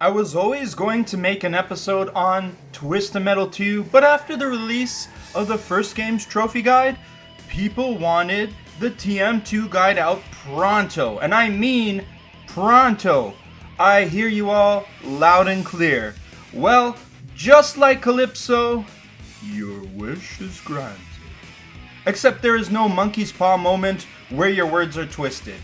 I was always going to make an episode on Twisted Metal 2, but after the release of the first game's trophy guide, people wanted the TM2 guide out pronto, and I mean pronto. I hear you all loud and clear. Well, just like Calypso, your wish is granted. Except there is no monkey's paw moment where your words are twisted.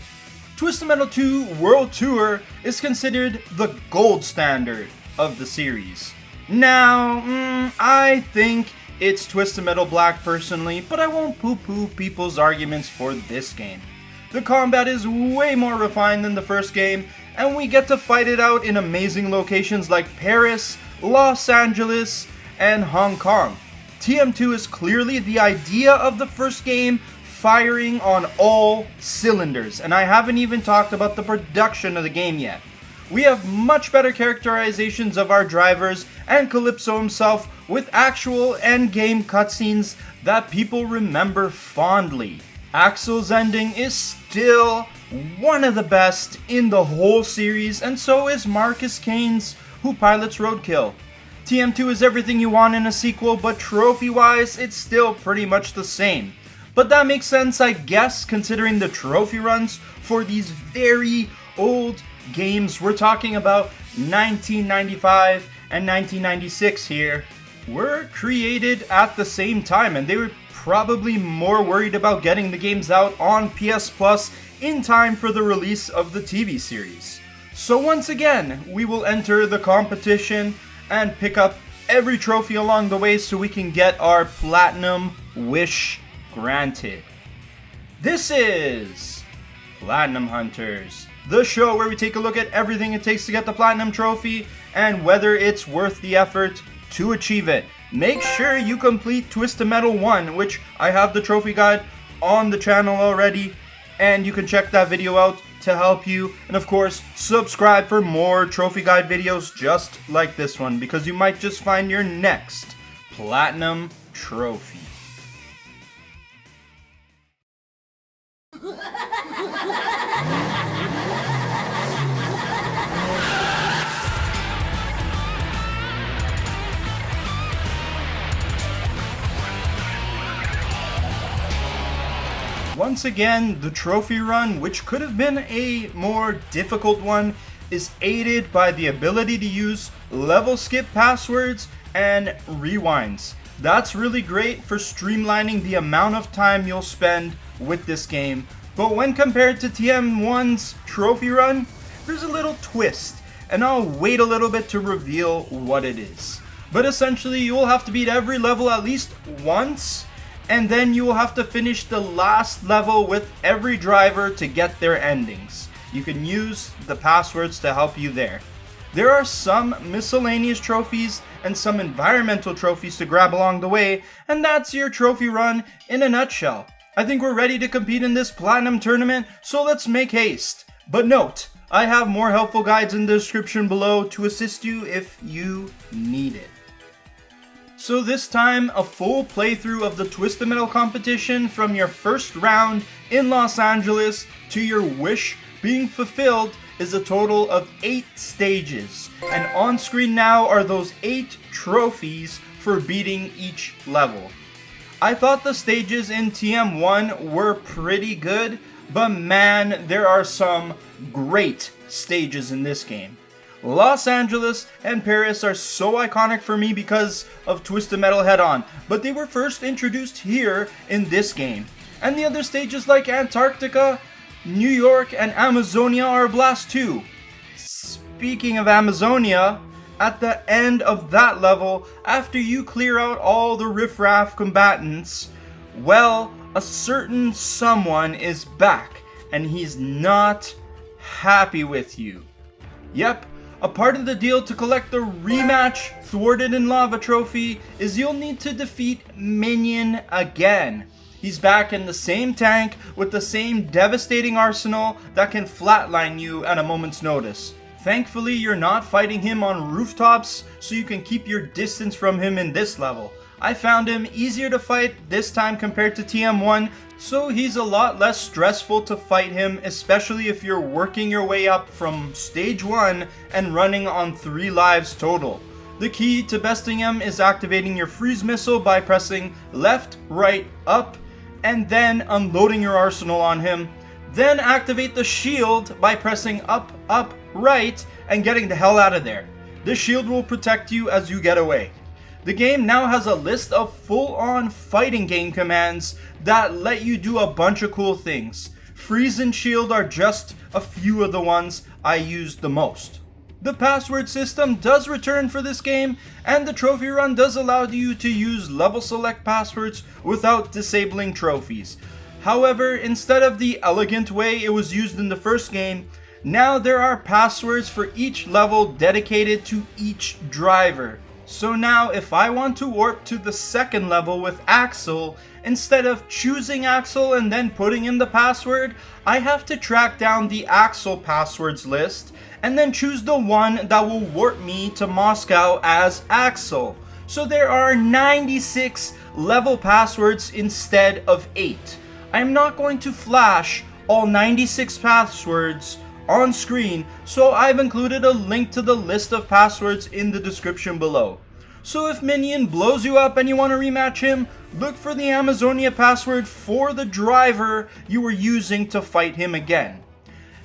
Twisted Metal 2 World Tour is considered the gold standard of the series. Now, I think it's Twisted Metal Black personally, but I won't poo-poo people's arguments for this game. The combat is way more refined than the first game, and we get to fight it out in amazing locations like Paris, Los Angeles, and Hong Kong. TM2 is clearly the idea of the first game, firing on all cylinders, and I haven't even talked about the production of the game yet. We have much better characterizations of our drivers and Calypso himself with actual end-game cutscenes that people remember fondly. Axel's ending is still one of the best in the whole series, and so is Marcus Kane's, who pilots Roadkill. TM2 is everything you want in a sequel, but trophy-wise, it's still pretty much the same. But that makes sense, I guess, considering the trophy runs for these very old games. We're talking about 1995 and 1996 here. Were created at the same time, and they were probably more worried about getting the games out on PS Plus in time for the release of the TV series. So once again, we will enter the competition and pick up every trophy along the way so we can get our platinum wish granted. This is Platinum Hunters, the show where we take a look at everything it takes to get the platinum trophy and whether it's worth the effort to achieve it. Make sure you complete Twisted Metal 1, which I have the trophy guide on the channel already, and you can check that video out to help you. And of course, subscribe for more trophy guide videos just like this one, because you might just find your next platinum trophy. Once again, the trophy run, which could have been a more difficult one, is aided by the ability to use level skip passwords and rewinds. That's really great for streamlining the amount of time you'll spend with this game, but when compared to TM1's trophy run, there's a little twist, and I'll wait a little bit to reveal what it is. But essentially, you will have to beat every level at least once, and then you will have to finish the last level with every driver to get their endings. You can use the passwords to help you there. There are some miscellaneous trophies and some environmental trophies to grab along the way, and that's your trophy run in a nutshell. I think we're ready to compete in this platinum tournament, so let's make haste. But note, I have more helpful guides in the description below to assist you if you need it. So this time, a full playthrough of the Twisted Metal competition from your first round in Los Angeles to your wish being fulfilled is a total of 8 stages. And on screen now are those 8 trophies for beating each level. I thought the stages in TM1 were pretty good, but man, there are some great stages in this game. Los Angeles and Paris are so iconic for me because of Twisted Metal Head-On, but they were first introduced here in this game. And the other stages like Antarctica, New York, and Amazonia are a blast too. Speaking of Amazonia, at the end of that level, after you clear out all the riffraff combatants, well, a certain someone is back, and he's not happy with you. Yep. A part of the deal to collect the rematch Thwarted in Lava trophy is you'll need to defeat Minion again. He's back in the same tank with the same devastating arsenal that can flatline you at a moment's notice. Thankfully, you're not fighting him on rooftops, so you can keep your distance from him in this level. I found him easier to fight this time compared to TM1, so he's a lot less stressful to fight him, especially if you're working your way up from stage 1 and running on 3 lives total. The key to besting him is activating your freeze missile by pressing left, right, up, and then unloading your arsenal on him. Then activate the shield by pressing up, up, right, and getting the hell out of there. This shield will protect you as you get away. The game now has a list of full-on fighting game commands that let you do a bunch of cool things. Freeze and shield are just a few of the ones I used the most. The password system does return for this game, and the trophy run does allow you to use level select passwords without disabling trophies. However, instead of the elegant way it was used in the first game, now there are passwords for each level dedicated to each driver. So now if I want to warp to the second level with Axel, instead of choosing Axel and then putting in the password, I have to track down the Axel passwords list and then choose the one that will warp me to Moscow as Axel. So there are 96 level passwords instead of 8. I am not going to flash all 96 passwords on screen, so I've included a link to the list of passwords in the description below. So if Minion blows you up and you want to rematch him, look for the Amazonia password for the driver you were using to fight him again.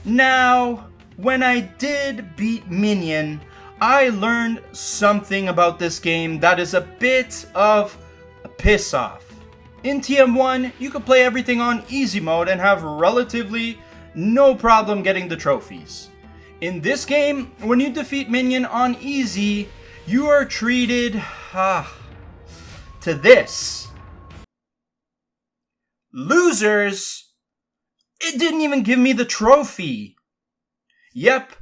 Now, when I did beat Minion, I learned something about this game that is a bit of a piss off. In TM1, you could play everything on easy mode and have relatively no problem getting the trophies. In this game, when you defeat Minion on easy, you are treated to this. Losers? It didn't even give me the trophy. Yep,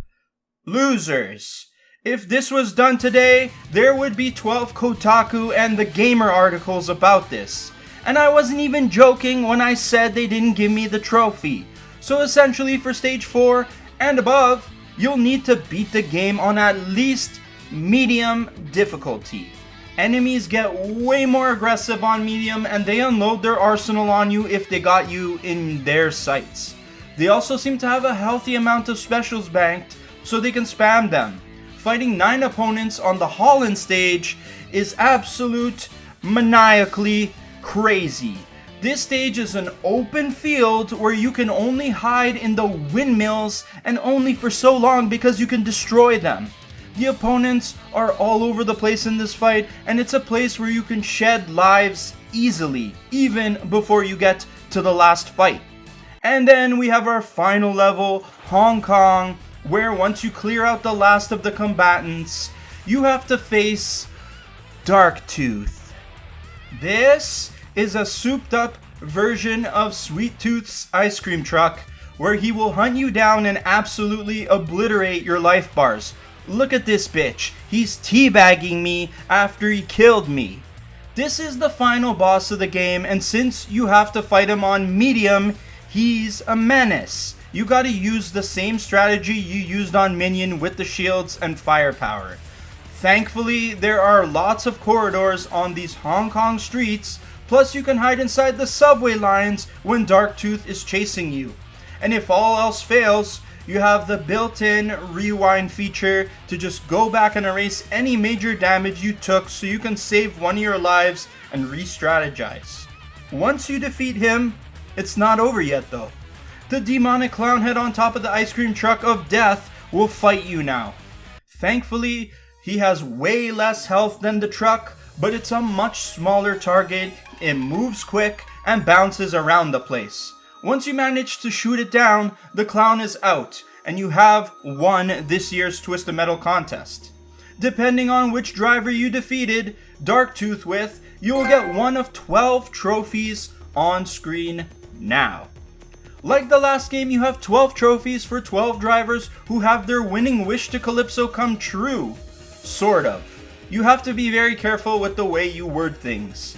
losers. If this was done today, there would be 12 Kotaku and The Gamer articles about this. And I wasn't even joking when I said they didn't give me the trophy. So essentially for stage 4 and above, you'll need to beat the game on at least medium difficulty. Enemies get way more aggressive on medium and they unload their arsenal on you if they got you in their sights. They also seem to have a healthy amount of specials banked so they can spam them. Fighting 9 opponents on the Holland stage is absolute maniacally crazy. This stage is an open field where you can only hide in the windmills and only for so long because you can destroy them. The opponents are all over the place in this fight and it's a place where you can shed lives easily, even before you get to the last fight. And then we have our final level, Hong Kong, where once you clear out the last of the combatants, you have to face Darktooth. This is a souped up version of Sweet Tooth's ice cream truck where he will hunt you down and absolutely obliterate your life bars. Look at this bitch. He's teabagging me after he killed me. This is the final boss of the game, and since you have to fight him on medium, he's a menace. You gotta use the same strategy you used on Minion with the shields and firepower. Thankfully, there are lots of corridors on these Hong Kong streets, plus you can hide inside the subway lines when Darktooth is chasing you. And if all else fails, you have the built-in rewind feature to just go back and erase any major damage you took so you can save one of your lives and re-strategize. Once you defeat him, it's not over yet though. The demonic clown head on top of the ice cream truck of death will fight you now. Thankfully, he has way less health than the truck, but it's a much smaller target, it moves quick, and bounces around the place. Once you manage to shoot it down, the clown is out, and you have won this year's Twisted Metal contest. Depending on which driver you defeated Darktooth with, you will get one of 12 trophies on screen now. Like the last game, you have 12 trophies for 12 drivers who have their winning wish to Calypso come true. Sort of. You have to be very careful with the way you word things.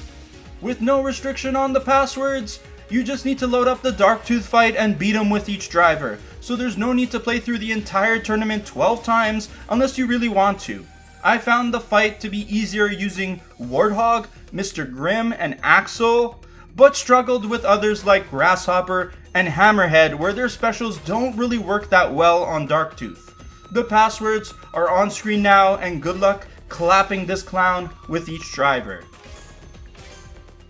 With no restriction on the passwords, you just need to load up the Darktooth fight and beat him with each driver, so there's no need to play through the entire tournament 12 times unless you really want to. I found the fight to be easier using Warthog, Mr. Grimm, and Axel, but struggled with others like Grasshopper and Hammerhead, where their specials don't really work that well on Darktooth. The passwords are on screen now, and good luck clapping this clown with each driver.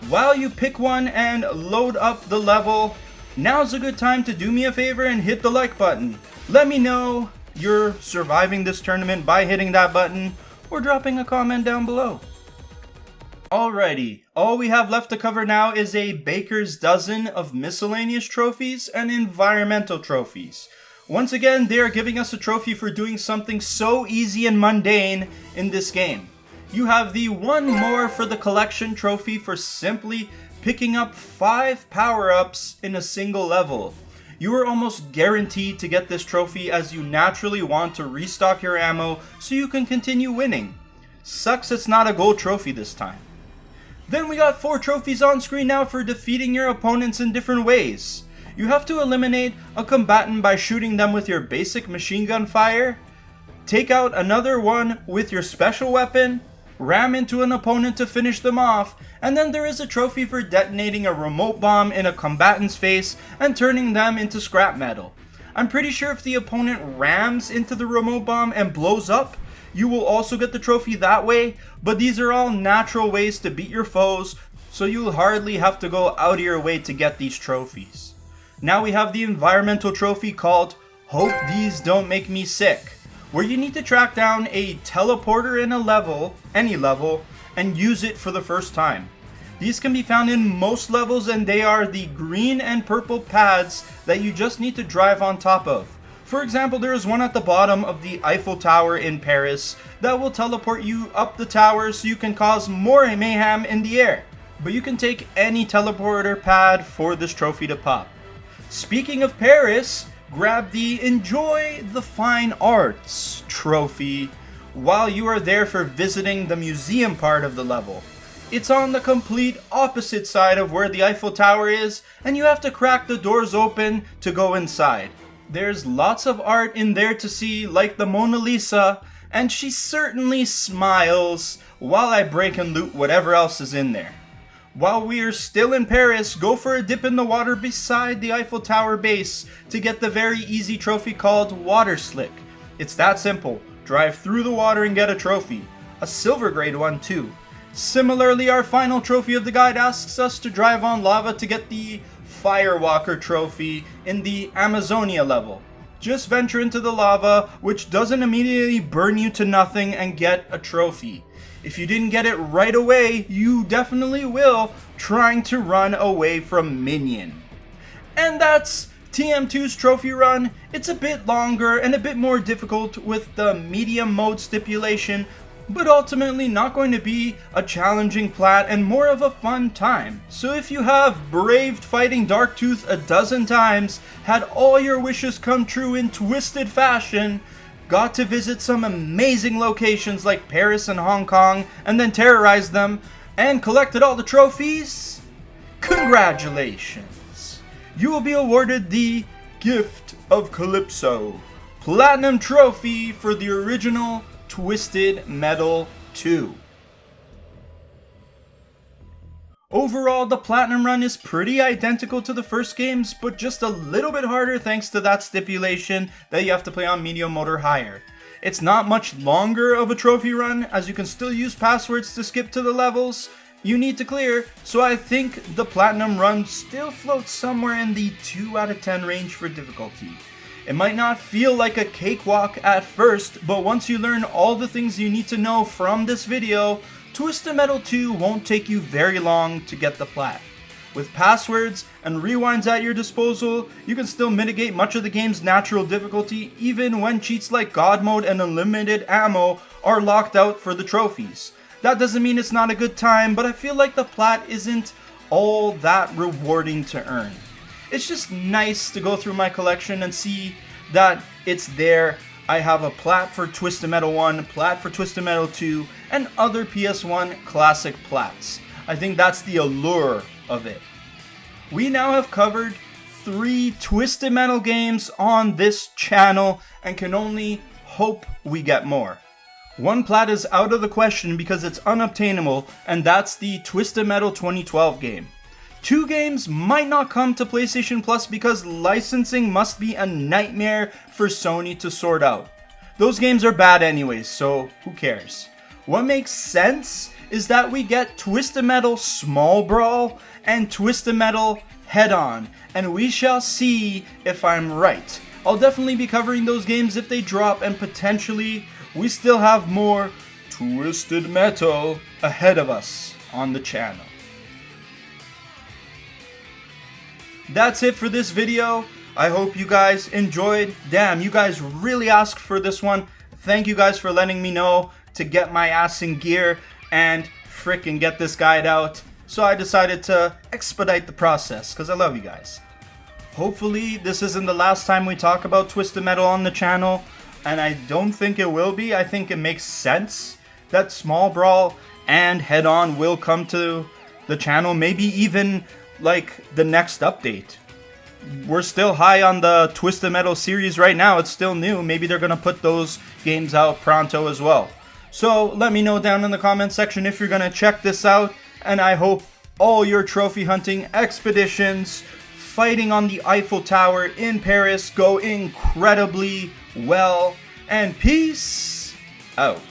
While you pick one and load up the level, now's a good time to do me a favor and hit the like button. Let me know you're surviving this tournament by hitting that button or dropping a comment down below. Alrighty, all we have left to cover now is a baker's dozen of miscellaneous trophies and environmental trophies. Once again, they are giving us a trophy for doing something so easy and mundane in this game. You have the one more for the collection trophy for simply picking up 5 power-ups in a single level. You are almost guaranteed to get this trophy as you naturally want to restock your ammo so you can continue winning. Sucks it's not a gold trophy this time. Then we got 4 trophies on screen now for defeating your opponents in different ways. You have to eliminate a combatant by shooting them with your basic machine gun fire, take out another one with your special weapon, ram into an opponent to finish them off, and then there is a trophy for detonating a remote bomb in a combatant's face and turning them into scrap metal. I'm pretty sure if the opponent rams into the remote bomb and blows up, you will also get the trophy that way, but these are all natural ways to beat your foes, so you'll hardly have to go out of your way to get these trophies. Now we have the environmental trophy called Hope These Don't Make Me Sick, where you need to track down a teleporter in a level, any level, and use it for the first time. These can be found in most levels, and they are the green and purple pads that you just need to drive on top of. For example, there is one at the bottom of the Eiffel Tower in Paris that will teleport you up the tower so you can cause more mayhem in the air. But you can take any teleporter pad for this trophy to pop. Speaking of Paris, grab the Enjoy the Fine Arts trophy while you are there for visiting the museum part of the level. It's on the complete opposite side of where the Eiffel Tower is, and you have to crack the doors open to go inside. There's lots of art in there to see, like the Mona Lisa, and she certainly smiles while I break and loot whatever else is in there. While we are still in Paris, go for a dip in the water beside the Eiffel Tower base to get the very easy trophy called Water Slick. It's that simple. Drive through the water and get a trophy. A silver grade one too. Similarly, our final trophy of the guide asks us to drive on lava to get the Firewalker trophy in the Amazonia level. Just venture into the lava, which doesn't immediately burn you to nothing, and get a trophy. If you didn't get it right away, you definitely will, trying to run away from Minion. And that's TM2's trophy run. It's a bit longer and a bit more difficult with the medium mode stipulation, but ultimately not going to be a challenging plat and more of a fun time. So if you have braved fighting Darktooth a dozen times, had all your wishes come true in twisted fashion, got to visit some amazing locations like Paris and Hong Kong, and then terrorized them, and collected all the trophies, congratulations! You will be awarded the Gift of Calypso Platinum Trophy for the original Twisted Metal 2. Overall, the Platinum run is pretty identical to the first games, but just a little bit harder thanks to that stipulation that you have to play on medium mode or higher. It's not much longer of a trophy run, as you can still use passwords to skip to the levels you need to clear, so I think the Platinum run still floats somewhere in the 2 out of 10 range for difficulty. It might not feel like a cakewalk at first, but once you learn all the things you need to know from this video, Twisted Metal 2 won't take you very long to get the plat. With passwords and rewinds at your disposal, you can still mitigate much of the game's natural difficulty even when cheats like God Mode and unlimited ammo are locked out for the trophies. That doesn't mean it's not a good time, but I feel like the plat isn't all that rewarding to earn. It's just nice to go through my collection and see that it's there. I have a plat for Twisted Metal 1, plat for Twisted Metal 2, and other PS1 classic plats. I think that's the allure of it. We now have covered 3 Twisted Metal games on this channel and can only hope we get more. One plat is out of the question because it's unobtainable, and that's the Twisted Metal 2012 game. 2 games might not come to PlayStation Plus because licensing must be a nightmare for Sony to sort out. Those games are bad anyways, so who cares? What makes sense is that we get Twisted Metal Small Brawl and Twisted Metal Head On, and we shall see if I'm right. I'll definitely be covering those games if they drop, and potentially we still have more Twisted Metal ahead of us on the channel. That's it for this video. I hope you guys enjoyed. Damn, you guys really asked for this one. Thank you guys for letting me know to get my ass in gear and frickin' get this guide out. So I decided to expedite the process because I love you guys. Hopefully this isn't the last time we talk about Twisted Metal on the channel, and I don't think it will be. I think it makes sense that Small Brawl and Head On will come to the channel, maybe even like the next update. We're still high on the Twisted Metal series right now. It's still new. Maybe they're gonna put those games out pronto as well. So let me know down in the comment section if you're gonna check this out, and I hope all your trophy hunting expeditions fighting on the Eiffel Tower in Paris go incredibly well, and peace out.